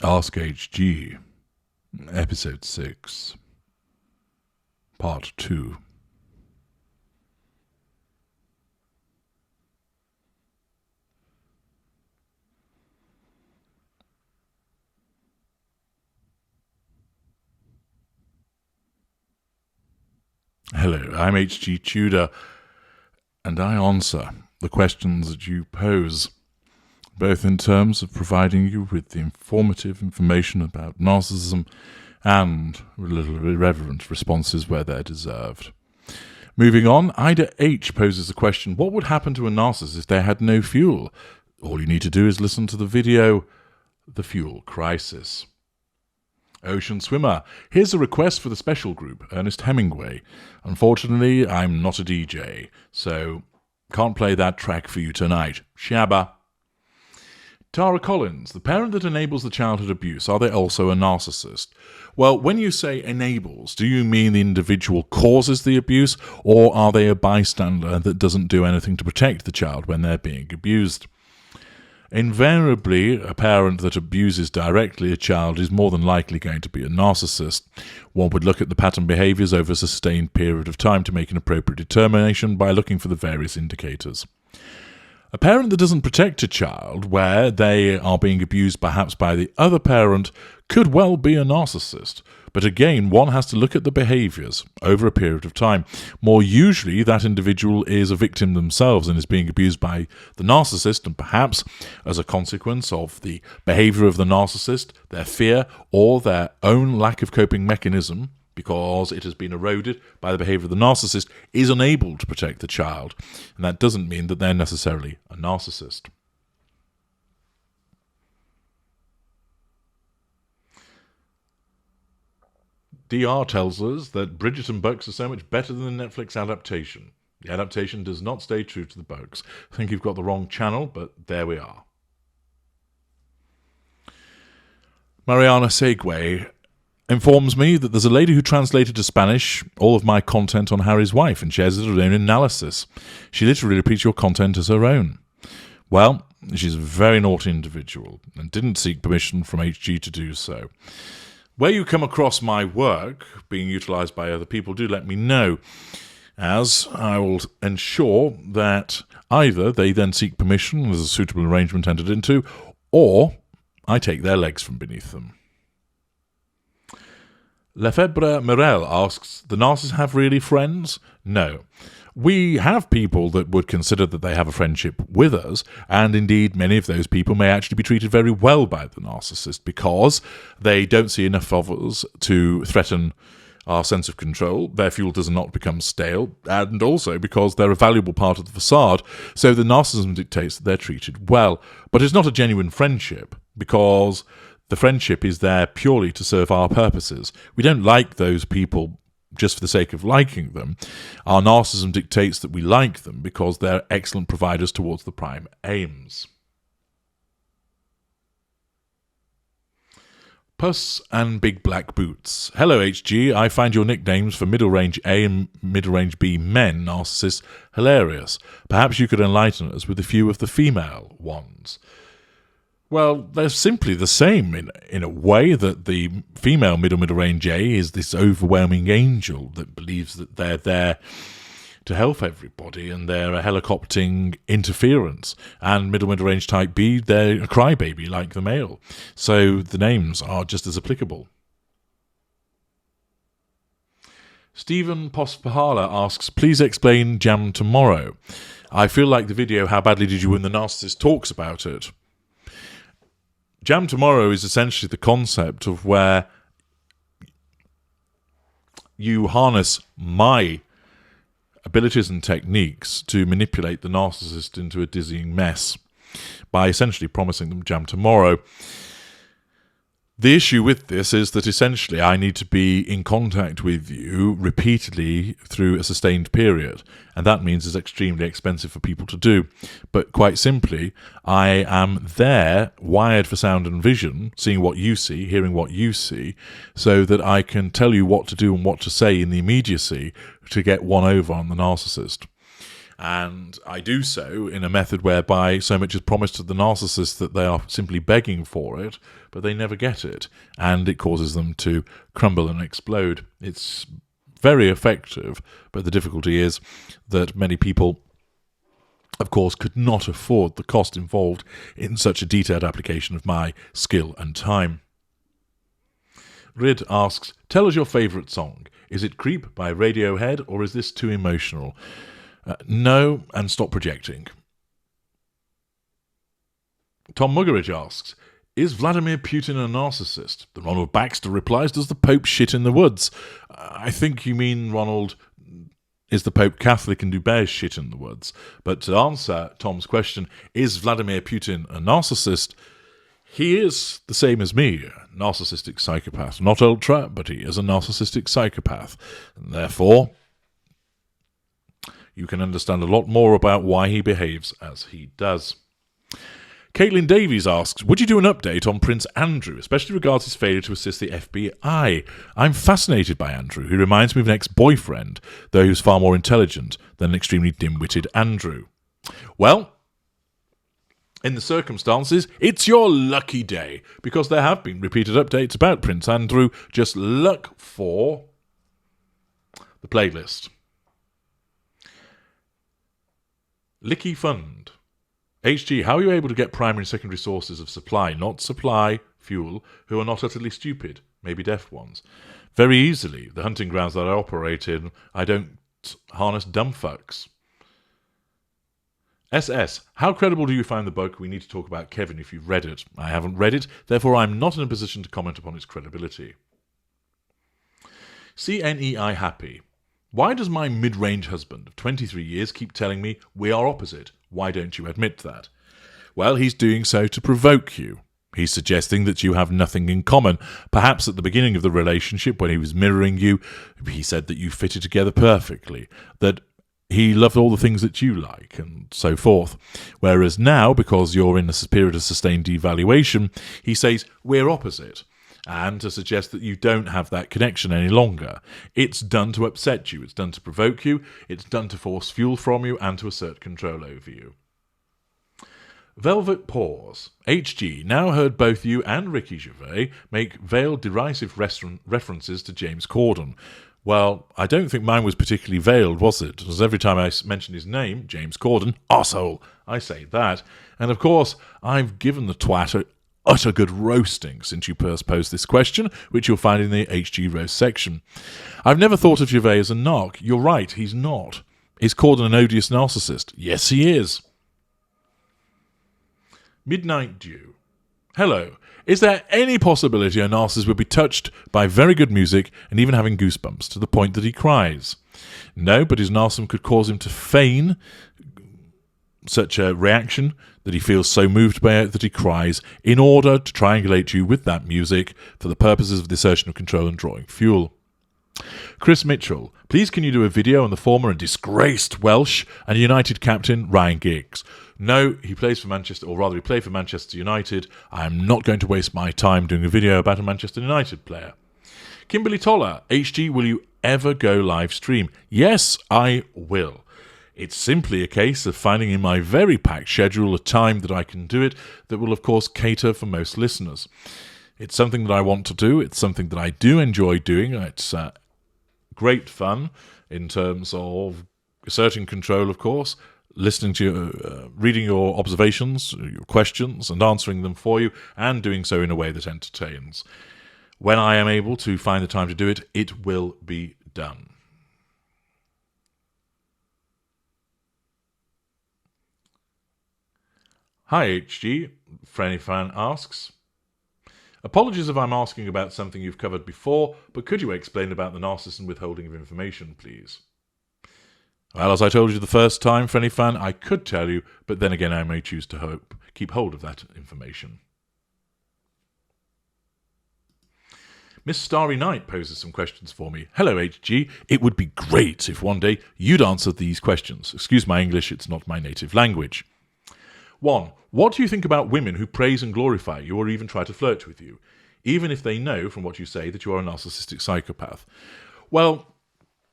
Ask HG, Episode 6, Part 2. Hello, I'm HG Tudor, and I answer the questions that you pose, both in terms of providing you with the informative information about narcissism and a little irreverent responses where they're deserved. Moving on, Ida H poses the question, what would happen to a narcissist if they had no fuel? All you need to do is listen to the video, The Fuel Crisis. Ocean Swimmer, here's a request for the special group, Ernest Hemingway. Unfortunately, I'm not a DJ, so can't play that track for you tonight. Shabba. Tara Collins, the parent that enables the childhood abuse, are they also a narcissist? Well, when you say enables, do you mean the individual causes the abuse, or are they a bystander that doesn't do anything to protect the child when they're being abused? Invariably, a parent that abuses directly a child is more than likely going to be a narcissist. One would look at the pattern behaviours over a sustained period of time to make an appropriate determination by looking for the various indicators. A parent that doesn't protect a child where they are being abused perhaps by the other parent could well be a narcissist. But again, one has to look at the behaviours over a period of time. More usually, that individual is a victim themselves and is being abused by the narcissist, and perhaps as a consequence of the behaviour of the narcissist, their fear or their own lack of coping mechanism, because it has been eroded by the behaviour of the narcissist, is unable to protect the child. And that doesn't mean that they're necessarily a narcissist. DR tells us that Bridget and Bucks are so much better than the Netflix adaptation. The adaptation does not stay true to the books. I think you've got the wrong channel, but there we are. Mariana Segway informs me that there's a lady who translated to Spanish all of my content on Harry's wife and shares her own analysis. She literally repeats your content as her own. Well, she's a very naughty individual and didn't seek permission from HG to do so. Where you come across my work being utilised by other people, do let me know, as I will ensure that either they then seek permission, there's a suitable arrangement entered into, or I take their legs from beneath them. Lefebvre Morel asks, the narcissists have really friends? No. We have people that would consider that they have a friendship with us, and indeed many of those people may actually be treated very well by the narcissist because they don't see enough of us to threaten our sense of control, their fuel does not become stale, and also because they're a valuable part of the facade, so the narcissism dictates that they're treated well. But it's not a genuine friendship, because the friendship is there purely to serve our purposes. We don't like those people just for the sake of liking them. Our narcissism dictates that we like them because they're excellent providers towards the prime aims. Puss and Big Black Boots. Hello HG, I find your nicknames for middle range A and middle range B men narcissists hilarious. Perhaps you could enlighten us with a few of the female ones. Well, they're simply the same in a way that the female middle range A is this overwhelming angel that believes that they're there to help everybody and they're a helicoptering interference. And middle range type B, they're a crybaby like the male. So the names are just as applicable. Stephen Pospahala asks, please explain Jam Tomorrow. I feel like the video How Badly Did You Win the Narcissist talks about it. Jam Tomorrow is essentially the concept of where you harness my abilities and techniques to manipulate the narcissist into a dizzying mess by essentially promising them jam tomorrow. The issue with this is that essentially I need to be in contact with you repeatedly through a sustained period, and that means it's extremely expensive for people to do. But quite simply, I am there, wired for sound and vision, seeing what you see, hearing what you see, so that I can tell you what to do and what to say in the immediacy to get one over on the narcissist. And I do so in a method whereby so much is promised to the narcissist that they are simply begging for it, but they never get it, and it causes them to crumble and explode. It's very effective, but the difficulty is that many people, of course, could not afford the cost involved in such a detailed application of my skill and time. Rid asks, tell us your favourite song. Is it Creep by Radiohead, or is this too emotional? No, and stop projecting. Tom Muggeridge asks, is Vladimir Putin a narcissist? The Ronald Baxter replies, does the Pope shit in the woods? I think you mean, Ronald, is the Pope Catholic and do bears shit in the woods? But to answer Tom's question, is Vladimir Putin a narcissist? He is the same as me, a narcissistic psychopath. Not ultra, but he is a narcissistic psychopath. And therefore, you can understand a lot more about why he behaves as he does. Caitlin Davies asks, would you do an update on Prince Andrew, especially regards his failure to assist the FBI? I'm fascinated by Andrew. He reminds me of an ex-boyfriend, though he was far more intelligent than an extremely dim-witted Andrew. Well, in the circumstances, it's your lucky day, because there have been repeated updates about Prince Andrew. Just look for the playlist. Licky Fund. HG, how are you able to get primary and secondary sources of supply, not supply fuel, who are not utterly stupid, maybe deaf ones? Very easily. The hunting grounds that I operate in, I don't harness dumb fucks. SS, how credible do you find the book? We need to talk about Kevin if you've read it. I haven't read it, therefore I'm not in a position to comment upon its credibility. CNEI Happy. Why does my mid-range husband of 23 years keep telling me we are opposite? Why don't you admit that? Well, he's doing so to provoke you. He's suggesting that you have nothing in common. Perhaps at the beginning of the relationship, when he was mirroring you, he said that you fitted together perfectly, that he loved all the things that you like, and so forth. Whereas now, because you're in a period of sustained devaluation, he says, we're opposite, and to suggest that you don't have that connection any longer. It's done to upset you, it's done to provoke you, it's done to force fuel from you, and to assert control over you. Velvet Paws. HG, now heard both you and Ricky Gervais make veiled derisive references to James Corden. Well, I don't think mine was particularly veiled, was it? Because every time I mention his name, James Corden, arsehole, I say that. And of course, I've given the twat a utter good roasting since you first posed this question, which you'll find in the HG roast section. I've never thought of Gervais as a narc. You're right, he's not. Is Corden an odious narcissist? Yes, he is. Midnight Dew. Hello. Is there any possibility a narcissist would be touched by very good music and even having goosebumps to the point that he cries? No, but his narcissism could cause him to feign such a reaction that he feels so moved by it that he cries in order to triangulate you with that music for the purposes of the assertion of control and drawing fuel. Chris Mitchell, please can you do a video on the former and disgraced Welsh and United captain Ryan Giggs? No, he plays for Manchester, or rather he played for Manchester United. I am not going to waste my time doing a video about a Manchester United player. Kimberly Toller, HG, will you ever go live stream? Yes, I will. It's simply a case of finding in my very packed schedule a time that I can do it that will, of course, cater for most listeners. It's something that I want to do. It's something that I do enjoy doing. It's great fun in terms of asserting control, of course, listening to you, reading your observations, your questions, and answering them for you, and doing so in a way that entertains. When I am able to find the time to do it, it will be done. Hi HG, Franny Fan asks, apologies if I'm asking about something you've covered before, but could you explain about the narcissist and withholding of information, please? Well, as I told you the first time, Franny Fan, I could tell you, but then again I may choose to keep hold of that information. Miss Starry Night poses some questions for me. Hello HG, it would be great if one day you'd answer these questions. Excuse my English, it's not my native language. 1. What do you think about women who praise and glorify you or even try to flirt with you, even if they know from what you say that you are a narcissistic psychopath? Well,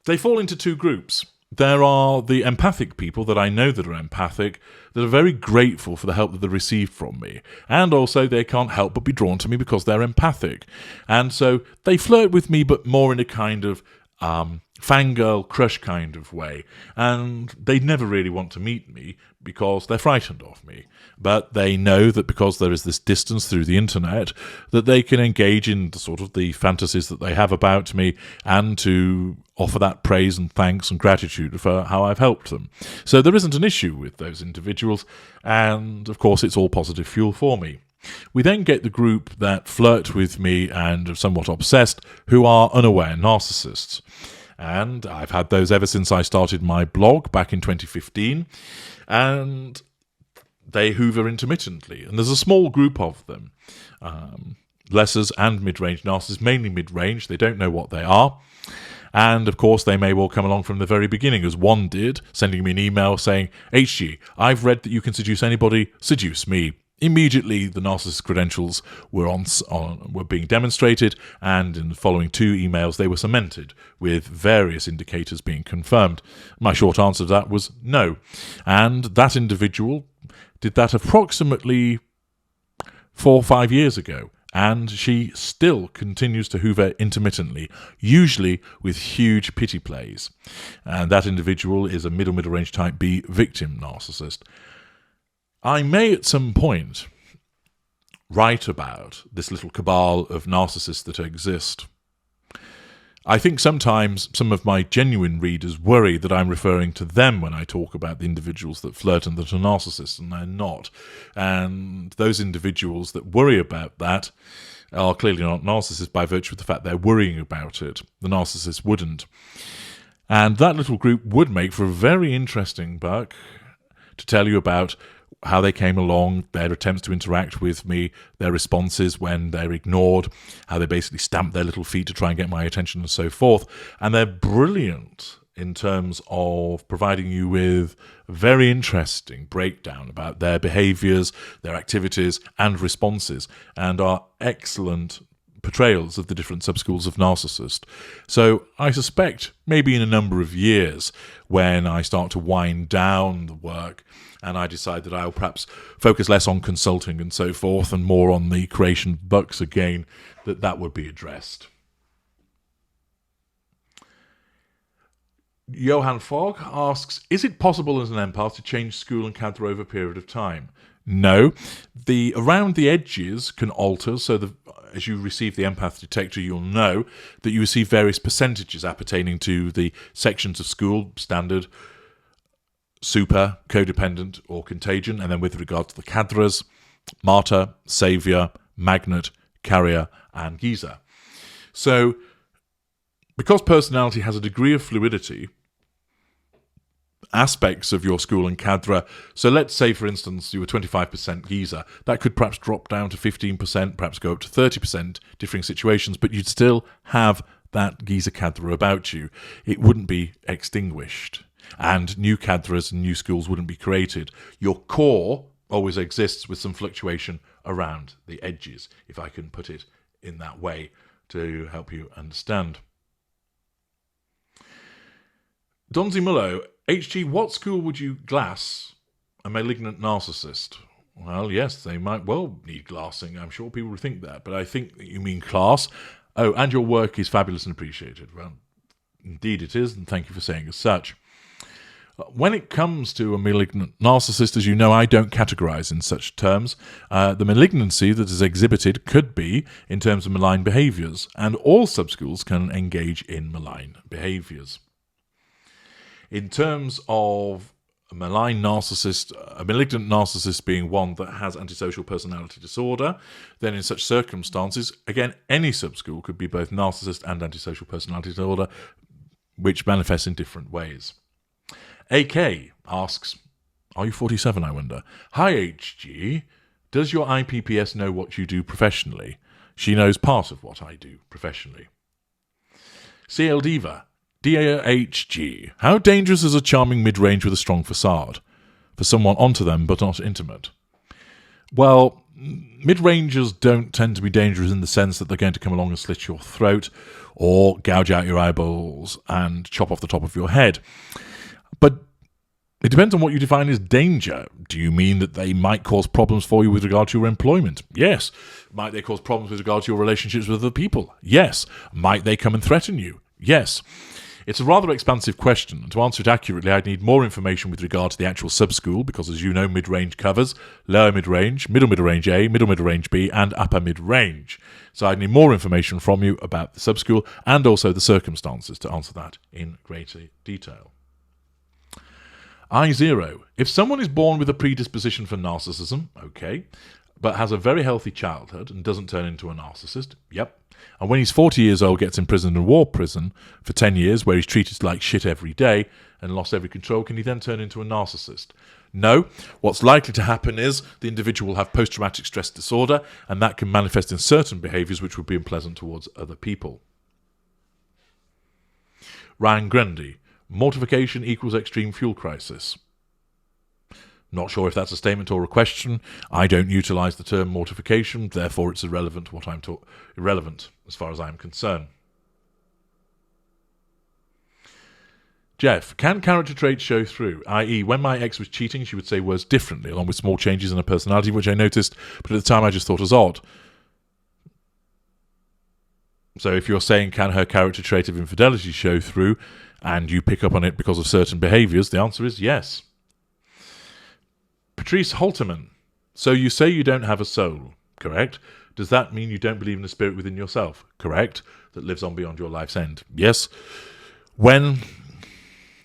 they fall into two groups. there are the empathic people that I know that are empathic, that are very grateful for the help that they receive from me. And also they can't help but be drawn to me because they're empathic. And so they flirt with me, but more in a kind of fangirl crush kind of way. And they never really want to meet me because they're frightened of me. But they know that because there is this distance through the internet, that they can engage in the sort of the fantasies that they have about me and to offer that praise and thanks and gratitude for how I've helped them. So there isn't an issue with those individuals, and of course it's all positive fuel for me. We then get the group that flirt with me and are somewhat obsessed, who are unaware narcissists. And I've had those ever since I started my blog back in 2015, and they hoover intermittently. And there's a small group of them, lessers and mid-range narcissists, mainly mid-range. They don't know what they are. And, of course, they may well come along from the very beginning, as one did, sending me an email saying, HG, I've read that you can seduce anybody, seduce me. Immediately, the narcissist credentials were being demonstrated, and in the following 2 emails, they were cemented, with various indicators being confirmed. My short answer to that was no. And that individual did that approximately 4 or 5 years ago. And she still continues to hoover intermittently, usually with huge pity plays. And that individual is a middle range type B victim narcissist. I may at some point write about this little cabal of narcissists that exist. I think sometimes some of my genuine readers worry that I'm referring to them when I talk about the individuals that flirt and that are narcissists, and they're not. And those individuals that worry about that are clearly not narcissists by virtue of the fact they're worrying about it. The narcissist wouldn't. And that little group would make for a very interesting book to tell you about how they came along, their attempts to interact with me, their responses when they're ignored, how they basically stamp their little feet to try and get my attention and so forth. And they're brilliant in terms of providing you with a very interesting breakdown about their behaviours, their activities and responses, and are excellent portrayals of the different subschools of narcissist. So I suspect maybe in a number of years, when I start to wind down the work and I decide that I'll perhaps focus less on consulting and so forth and more on the creation of books again, that would be addressed. Johan Fogg asks, is it possible as an empath to change school and cadre over a period of time? No. The around the edges can alter, so as you receive the empath detector, you'll know that you receive various percentages appertaining to the sections of school, standard, super, codependent, or contagion, and then with regard to the cadres, martyr, saviour, magnet, carrier, and geezer. So, because personality has a degree of fluidity, aspects of your school and cadre, so let's say, for instance, you were 25% geezer, that could perhaps drop down to 15%, perhaps go up to 30%, differing situations, but you'd still have that geezer cadre about you. It wouldn't be extinguished, and new cadres and new schools wouldn't be created. Your core always exists with some fluctuation around the edges, if I can put it in that way to help you understand. Donzi Mullo, HG, what school would you glass a malignant narcissist? Well, yes, they might well need glassing. I'm sure people would think that, but I think that you mean class. Oh, and your work is fabulous and appreciated. Well, indeed it is, and thank you for saying as such. When it comes to a malignant narcissist, as you know, I don't categorize in such terms. The malignancy that is exhibited could be in terms of malign behaviors, and all subschools can engage in malign behaviors. In terms of a malignant narcissist being one that has antisocial personality disorder, then in such circumstances, again, any subschool could be both narcissist and antisocial personality disorder, which manifests in different ways. AK asks, are you 47, I wonder? Hi, HG. Does your IPPS know what you do professionally? She knows part of what I do professionally. CL Diva, Dear HG, how dangerous is a charming mid-range with a strong facade? For someone onto them but not intimate. Well, mid-rangers don't tend to be dangerous in the sense that they're going to come along and slit your throat or gouge out your eyeballs and chop off the top of your head. But it depends on what you define as danger. Do you mean that they might cause problems for you with regard to your employment? Yes. Might they cause problems with regard to your relationships with other people? Yes. Might they come and threaten you? Yes. It's a rather expansive question, and to answer it accurately, I'd need more information with regard to the actual sub-school, because as you know, mid-range covers lower mid-range, middle mid-range A, middle mid-range B, and upper mid-range. So I'd need more information from you about the sub-school and also the circumstances to answer that in greater detail. I0. If someone is born with a predisposition for narcissism, okay, but has a very healthy childhood and doesn't turn into a narcissist, yep. And when he's 40 years old, gets imprisoned in war prison for 10 years, where he's treated like shit every day and lost every control, can he then turn into a narcissist? No. What's likely to happen is the individual will have post-traumatic stress disorder, and that can manifest in certain behaviours which would be unpleasant towards other people. Ryan Grundy. Mortification equals extreme fuel crisis. Not sure if that's a statement or a question. I don't utilise the term mortification, therefore it's irrelevant irrelevant as far as I'm concerned. Jeff, can character traits show through? I.e., when my ex was cheating, she would say words differently, along with small changes in her personality, which I noticed, but at the time I just thought was odd. So if you're saying, can her character trait of infidelity show through, and you pick up on it because of certain behaviours, the answer is yes. Patrice Holterman. So you say you don't have a soul, correct? Does that mean you don't believe in a spirit within yourself, correct? That lives on beyond your life's end? Yes. When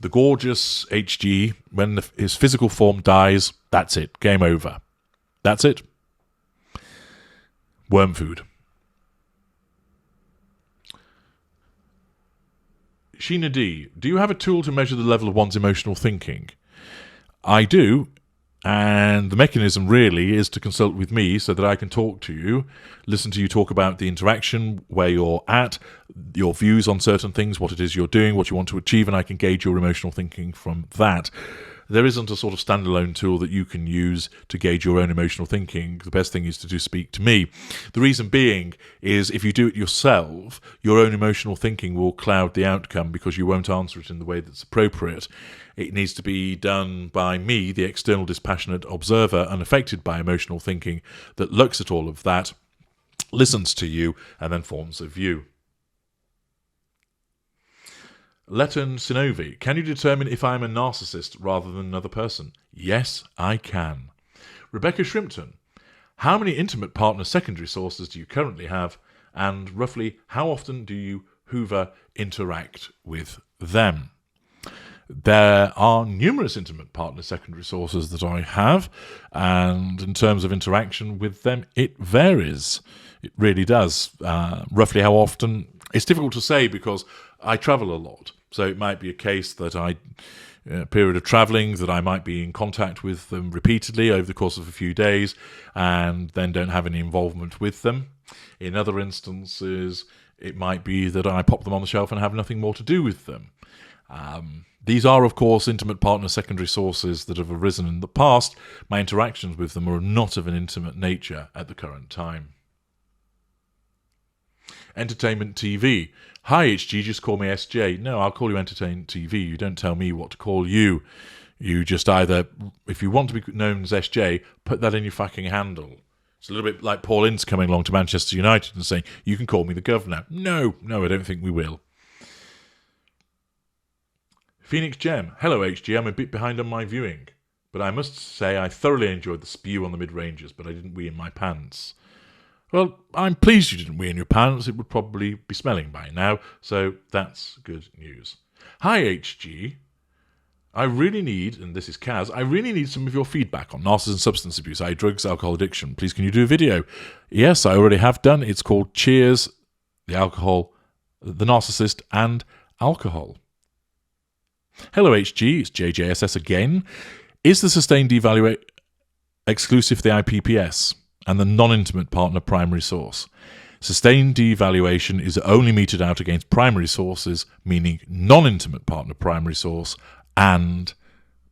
the gorgeous HG, when his physical form dies, that's it. Game over. That's it. Worm food. Sheena D. Do you have a tool to measure the level of one's emotional thinking? I do. And the mechanism really is to consult with me so that I can talk to you, listen to you talk about the interaction, where you're at, your views on certain things, what it is you're doing, what you want to achieve, and I can gauge your emotional thinking from that. There isn't a sort of standalone tool that you can use to gauge your own emotional thinking. The best thing is to speak to me. The reason being is if you do it yourself, your own emotional thinking will cloud the outcome because you won't answer it in the way that's appropriate. It needs to be done by me, the external dispassionate observer, unaffected by emotional thinking, that looks at all of that, listens to you, and then forms a view. Leton Sinovi, can you determine if I am a narcissist rather than another person? Yes, I can. Rebecca Shrimpton, how many intimate partner secondary sources do you currently have, and roughly how often do you hoover interact with them? There are numerous intimate partner secondary sources that I have, and in terms of interaction with them, it varies. It really does. Roughly how often, it's difficult to say because I travel a lot. So it might be a case that a period of travelling, that I might be in contact with them repeatedly over the course of a few days and then don't have any involvement with them. In other instances, it might be that I pop them on the shelf and have nothing more to do with them. These are, of course, intimate partner secondary sources that have arisen in the past. My interactions with them are not of an intimate nature at the current time. Entertainment TV. Hi, HG, just call me SJ. No, I'll call you Entertainment TV. You don't tell me what to call you. You just either, if you want to be known as SJ, put that in your fucking handle. It's a little bit like Paul Ince coming along to Manchester United and saying, you can call me the governor. No, I don't think we will. Phoenix Gem. Hello, HG. I'm a bit behind on my viewing, but I must say I thoroughly enjoyed the spew on the mid-ranges, but I didn't wee in my pants. Well, I'm pleased you didn't wee in your pants. It would probably be smelling by now, so that's good news. Hi, HG. I really need, and this is Kaz, I really need some of your feedback on narcissism, substance abuse, i.e. drugs, alcohol addiction. Please, can you do a video? Yes, I already have done. It's called Cheers, the Alcohol, the Narcissist, and Alcohol. Hello, HG. It's JJSS again. Is the sustained devaluation exclusive to the IPPS and the non-intimate partner primary source? Sustained devaluation is only meted out against primary sources, meaning non-intimate partner primary source, and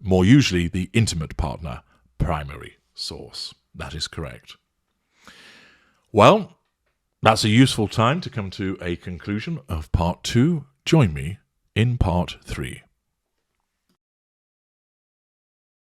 more usually the intimate partner primary source. That is correct. Well, that's a useful time to come to a conclusion of part 2. Join me in part 3.